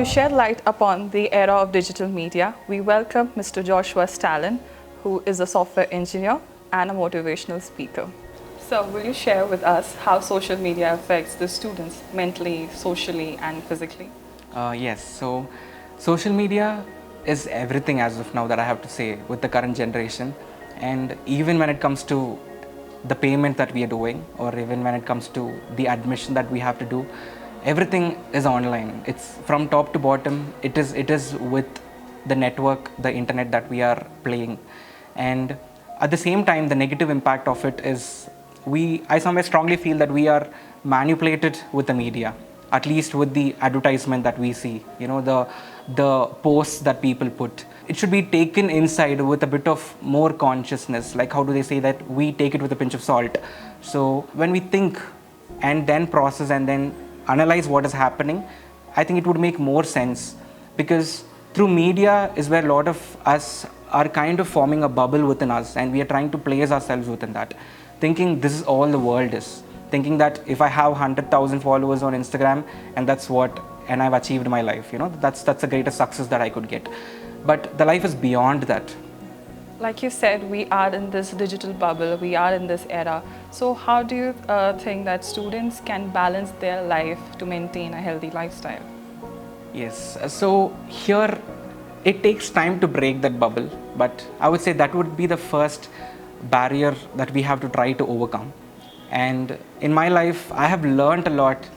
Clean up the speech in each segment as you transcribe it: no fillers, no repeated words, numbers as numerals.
shed light upon the era of digital media, we welcome Mr. Joshua Stalin, who is a software engineer and a motivational speaker. So, will you share with us how social media affects the students mentally, socially, and physically? Yes, so social media is everything as of now that I have to say with the current generation. And even when it comes to the payment that we are doing, or even when it comes to the admission that we have to do, everything is online. It's from top to bottom. It is with the network, the internet that we are playing. And at the same time, the negative impact of it is I somewhere strongly feel that we are manipulated with the media, at least with the advertisement that we see, the posts that people put. It should be taken inside with a bit of more consciousness. Like, how do they say that? We take it with a pinch of salt. So when we think and then process and then analyze what is happening, I think it would make more sense, because through media is where a lot of us are kind of forming a bubble within us, and we are trying to place ourselves within that, thinking this is all the world is, thinking that if I have 100,000 followers on Instagram and and I've achieved my life, that's the greatest success that I could get. But the life is beyond that. Like you said, we are in this digital bubble, we are in this era. So, how do you think that students can balance their life to maintain a healthy lifestyle? Yes, so here it takes time to break that bubble, but I would say that would be the first barrier that we have to try to overcome. And in my life, I have learned a lot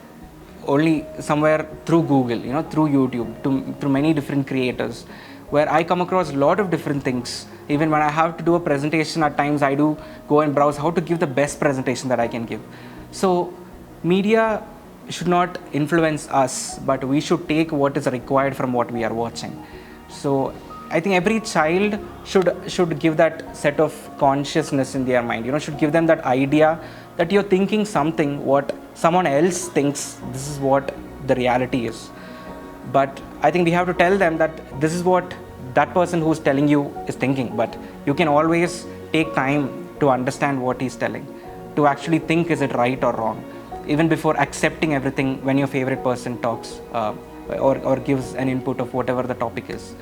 only somewhere through Google, through YouTube, through many different creators, where I come across a lot of different things. Even when I have to do a presentation, at times I do go and browse how to give the best presentation that I can give. So media should not influence us, but we should take what is required from what we are watching. So I think every child should give that set of consciousness in their mind, should give them that idea that you're thinking something what someone else thinks this is what the reality is. But I think we have to tell them that this is what that person who's telling you is thinking, but you can always take time to understand what he's telling, to actually think is it right or wrong, even before accepting everything when your favorite person talks or gives an input of whatever the topic is.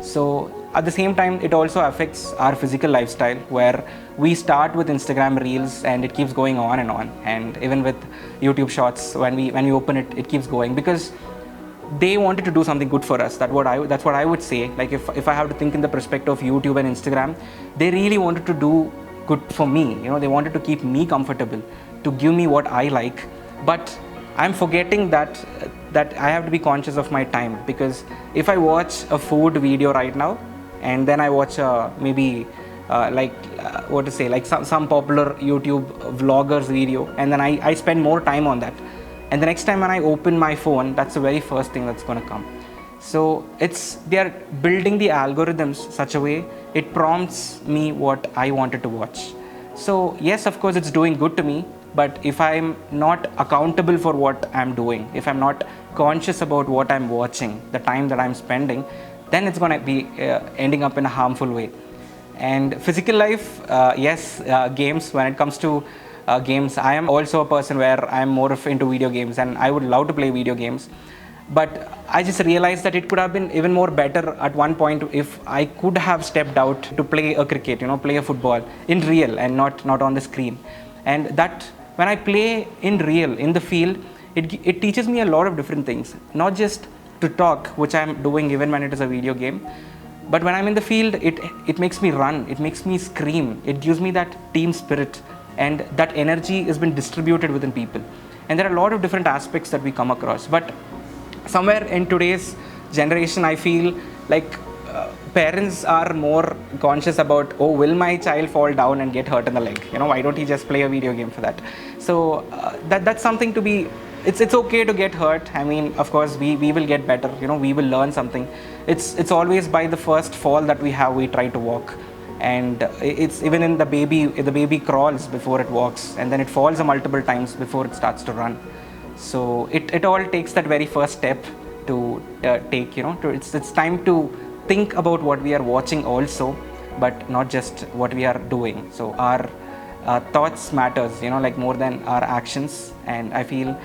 So at the same time, it also affects our physical lifestyle, where we start with Instagram Reels and it keeps going on and on. And even with YouTube Shorts, when we open it, it keeps going, because they wanted to do something good for us. That's what I would say. Like, if I have to think in the perspective of YouTube and Instagram, they really wanted to do good for me. They wanted to keep me comfortable, to give me what I like. But I'm forgetting that I have to be conscious of my time, because if I watch a food video right now and then I watch some popular YouTube vloggers video, and then I spend more time on that, and the next time when I open my phone, that's the very first thing that's going to come. So they are building the algorithms such a way it prompts me what I wanted to watch. So yes, of course it's doing good to me, but if I'm not accountable for what I'm doing, if I'm not conscious about what I'm watching, the time that I'm spending, then it's going to be ending up in a harmful way. And physical life, yes, games, when it comes to games, I am also a person where I'm more into video games, and I would love to play video games. But I just realized that it could have been even more better at one point if I could have stepped out to play a cricket, play a football in real and not on the screen. And that when I play in real, in the field, it teaches me a lot of different things, not just to talk, which I'm doing even when it is a video game, but when I'm in the field, it makes me run, it makes me scream, it gives me that team spirit, and that energy has been distributed within people. And there are a lot of different aspects that we come across. But somewhere in today's generation, I feel like parents are more conscious about, will my child fall down and get hurt in the leg? Why don't he just play a video game for that? So that's something to be, it's okay to get hurt. I mean, of course, we will get better, we will learn something. It's always by the first fall that we try to walk. And it's even in the baby crawls before it walks, and then it falls multiple times before it starts to run. So it all takes that very first step to take, it's time to think about what we are watching also, but not just what we are doing. So our thoughts matters, like more than our actions. And I feel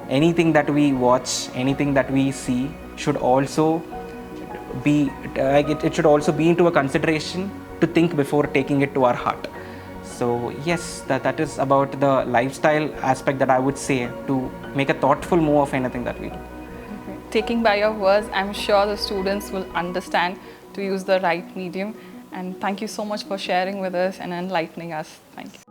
anything that we watch, anything that we see should also be it should also be into a consideration to think before taking it to our heart. So yes, that is about the lifestyle aspect that I would say to make a thoughtful move of anything that we do. Taking by your words, I'm sure the students will understand to use the right medium. And thank you so much for sharing with us and enlightening us. Thank you.